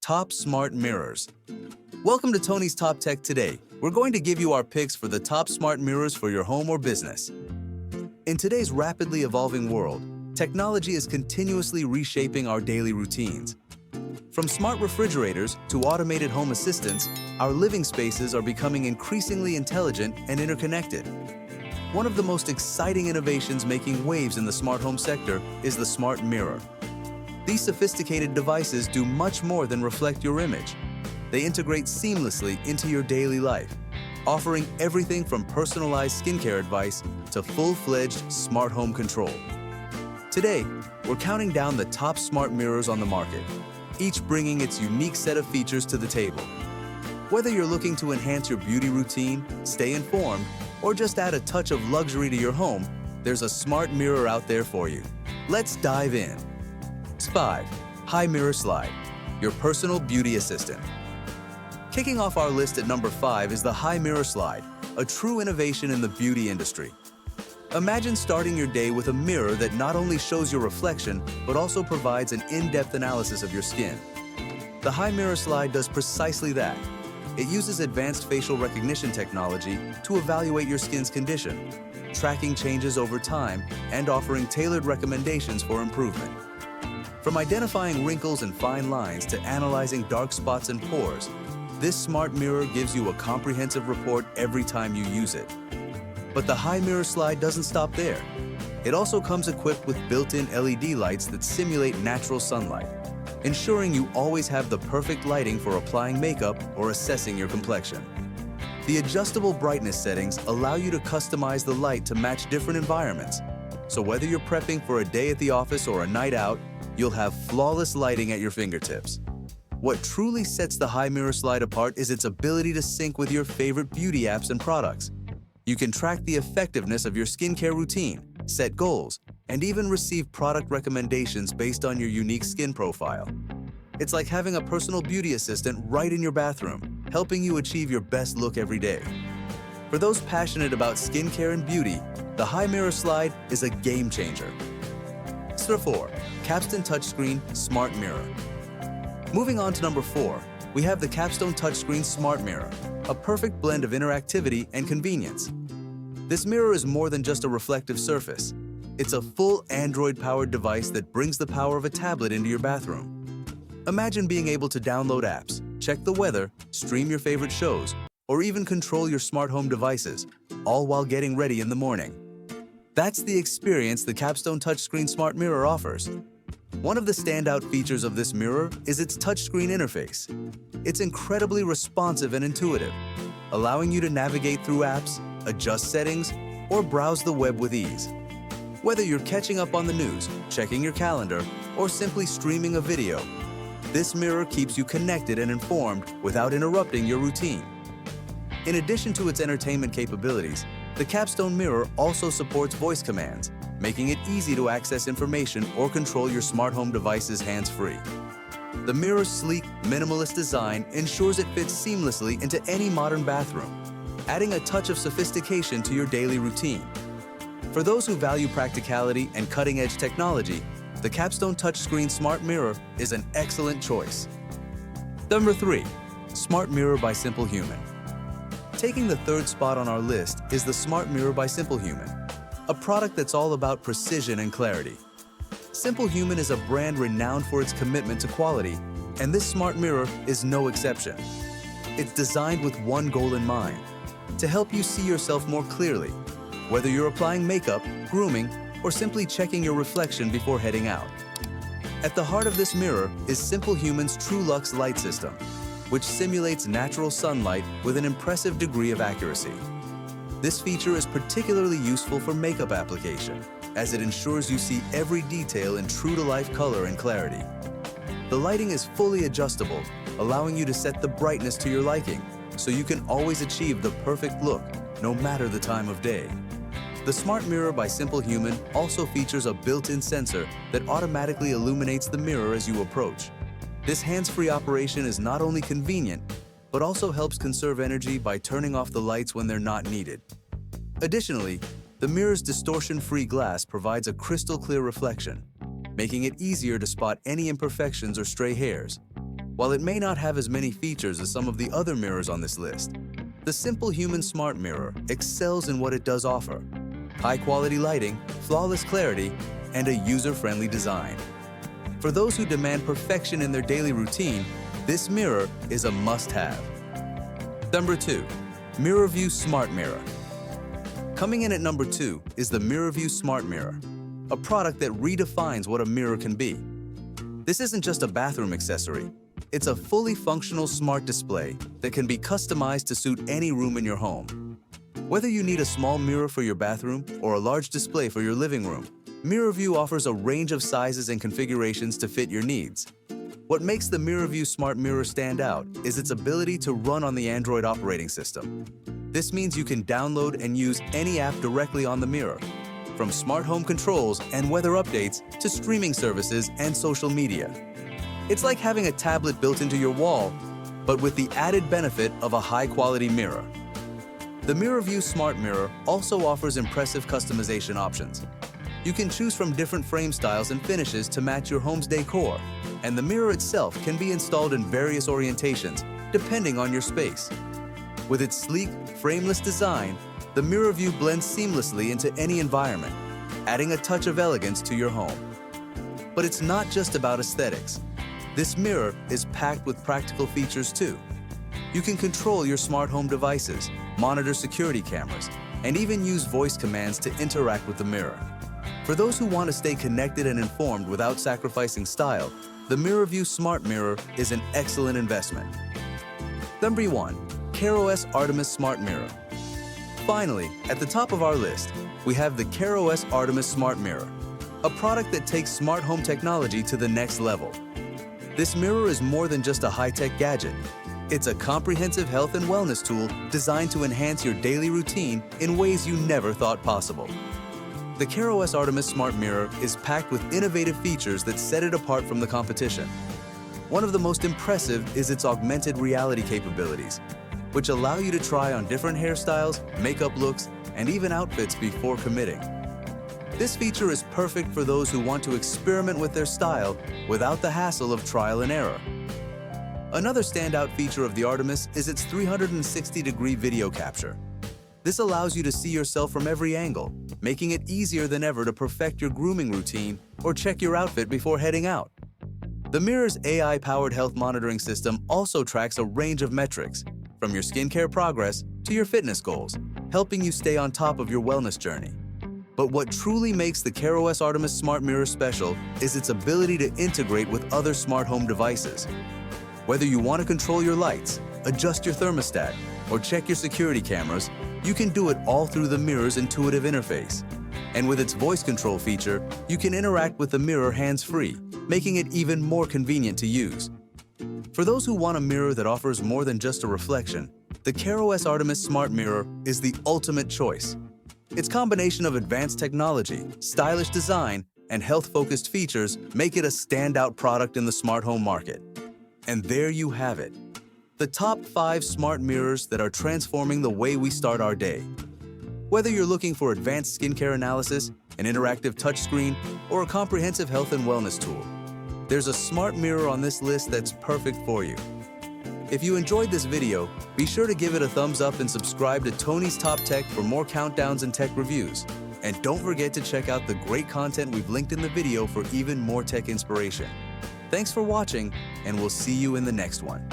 Top Smart Mirrors. Welcome to Tony's Top Tech today. We're going to give you our picks for the top smart mirrors for your home or business. In today's rapidly evolving world, technology is continuously reshaping our daily routines. From smart refrigerators to automated home assistants, our living spaces are becoming increasingly intelligent and interconnected. One of the most exciting innovations making waves in the smart home sector is the smart mirror. These sophisticated devices do much more than reflect your image. They integrate seamlessly into your daily life, offering everything from personalized skincare advice to full-fledged smart home control. Today, we're counting down the top smart mirrors on the market, each bringing its unique set of features to the table. Whether you're looking to enhance your beauty routine, stay informed, or just add a touch of luxury to your home, there's a smart mirror out there for you. Let's dive in. 5. High Mirror Slide, your personal beauty assistant. Kicking off our list at number 5 is the High Mirror Slide, a true innovation in the beauty industry. Imagine starting your day with a mirror that not only shows your reflection, but also provides an in-depth analysis of your skin. The High Mirror Slide does precisely that. It uses advanced facial recognition technology to evaluate your skin's condition, tracking changes over time and offering tailored recommendations for improvement. From identifying wrinkles and fine lines to analyzing dark spots and pores, this smart mirror gives you a comprehensive report every time you use it. But the High Mirror Slide doesn't stop there. It also comes equipped with built-in LED lights that simulate natural sunlight, ensuring you always have the perfect lighting for applying makeup or assessing your complexion. The adjustable brightness settings allow you to customize the light to match different environments. So whether you're prepping for a day at the office or a night out, you'll have flawless lighting at your fingertips. What truly sets the High Mirror Slide apart is its ability to sync with your favorite beauty apps and products. You can track the effectiveness of your skincare routine, set goals, and even receive product recommendations based on your unique skin profile. It's like having a personal beauty assistant right in your bathroom, helping you achieve your best look every day. For those passionate about skincare and beauty, the High Mirror Slide is a game changer. Number 4. Capstone Touchscreen Smart Mirror. Moving on to number 4, we have the Capstone Touchscreen Smart Mirror, a perfect blend of interactivity and convenience. This mirror is more than just a reflective surface. It's a full Android-powered device that brings the power of a tablet into your bathroom. Imagine being able to download apps, check the weather, stream your favorite shows, or even control your smart home devices, all while getting ready in the morning. That's the experience the Capstone Touchscreen Smart Mirror offers. One of the standout features of this mirror is its touchscreen interface. It's incredibly responsive and intuitive, allowing you to navigate through apps, adjust settings, or browse the web with ease. Whether you're catching up on the news, checking your calendar, or simply streaming a video, this mirror keeps you connected and informed without interrupting your routine. In addition to its entertainment capabilities, the Capstone Mirror also supports voice commands, making it easy to access information or control your smart home devices hands-free. The mirror's sleek, minimalist design ensures it fits seamlessly into any modern bathroom, adding a touch of sophistication to your daily routine. For those who value practicality and cutting-edge technology, the Capstone Touchscreen Smart Mirror is an excellent choice. Number 3. Smart Mirror by Simple Human. Taking the third spot on our list is the Smart Mirror by Simple Human, a product that's all about precision and clarity. Simple Human is a brand renowned for its commitment to quality, and this smart mirror is no exception. It's designed with one goal in mind: to help you see yourself more clearly, whether you're applying makeup, grooming, or simply checking your reflection before heading out. At the heart of this mirror is Simple Human's TrueLux light system, which simulates natural sunlight with an impressive degree of accuracy. This feature is particularly useful for makeup application, as it ensures you see every detail in true-to-life color and clarity. The lighting is fully adjustable, allowing you to set the brightness to your liking, so you can always achieve the perfect look, no matter the time of day. The Smart Mirror by Simple Human also features a built-in sensor that automatically illuminates the mirror as you approach. This hands-free operation is not only convenient, but also helps conserve energy by turning off the lights when they're not needed. Additionally, the mirror's distortion-free glass provides a crystal-clear reflection, making it easier to spot any imperfections or stray hairs. While it may not have as many features as some of the other mirrors on this list, the simple human smart mirror excels in what it does offer: high-quality lighting, flawless clarity, and a user-friendly design. For those who demand perfection in their daily routine, this mirror is a must-have. Number 2. MirrorView Smart Mirror. Coming in at number 2 is the MirrorView Smart Mirror, a product that redefines what a mirror can be. This isn't just a bathroom accessory. It's a fully functional smart display that can be customized to suit any room in your home. Whether you need a small mirror for your bathroom or a large display for your living room, MirrorView offers a range of sizes and configurations to fit your needs. What makes the MirrorView Smart Mirror stand out is its ability to run on the Android operating system. This means you can download and use any app directly on the mirror, from smart home controls and weather updates to streaming services and social media. It's like having a tablet built into your wall, but with the added benefit of a high-quality mirror. The MirrorView Smart Mirror also offers impressive customization options. You can choose from different frame styles and finishes to match your home's decor, and the mirror itself can be installed in various orientations, depending on your space. With its sleek, frameless design, the MirrorView blends seamlessly into any environment, adding a touch of elegance to your home. But it's not just about aesthetics. This mirror is packed with practical features too. You can control your smart home devices, monitor security cameras, and even use voice commands to interact with the mirror. For those who want to stay connected and informed without sacrificing style, the MirrorView Smart Mirror is an excellent investment. Number 1. CareOS Artemis Smart Mirror. Finally, at the top of our list, we have the CareOS Artemis Smart Mirror, a product that takes smart home technology to the next level. This mirror is more than just a high-tech gadget. It's a comprehensive health and wellness tool designed to enhance your daily routine in ways you never thought possible. The CareOS Artemis Smart Mirror is packed with innovative features that set it apart from the competition. One of the most impressive is its augmented reality capabilities, which allow you to try on different hairstyles, makeup looks, and even outfits before committing. This feature is perfect for those who want to experiment with their style without the hassle of trial and error. Another standout feature of the Artemis is its 360-degree video capture. This allows you to see yourself from every angle, making it easier than ever to perfect your grooming routine or check your outfit before heading out. The mirror's AI-powered health monitoring system also tracks a range of metrics, from your skincare progress to your fitness goals, helping you stay on top of your wellness journey. But what truly makes the CareOS Artemis Smart Mirror special is its ability to integrate with other smart home devices. Whether you want to control your lights, adjust your thermostat, or check your security cameras, you can do it all through the mirror's intuitive interface. And with its voice control feature, you can interact with the mirror hands-free, making it even more convenient to use. For those who want a mirror that offers more than just a reflection, the CareOS Artemis Smart Mirror is the ultimate choice. Its combination of advanced technology, stylish design, and health-focused features make it a standout product in the smart home market. And there you have it, the top 5 smart mirrors that are transforming the way we start our day. Whether you're looking for advanced skincare analysis, an interactive touchscreen, or a comprehensive health and wellness tool, there's a smart mirror on this list that's perfect for you. If you enjoyed this video, be sure to give it a thumbs up and subscribe to Tony's Top Tech for more countdowns and tech reviews. And don't forget to check out the great content we've linked in the video for even more tech inspiration. Thanks for watching, and we'll see you in the next one.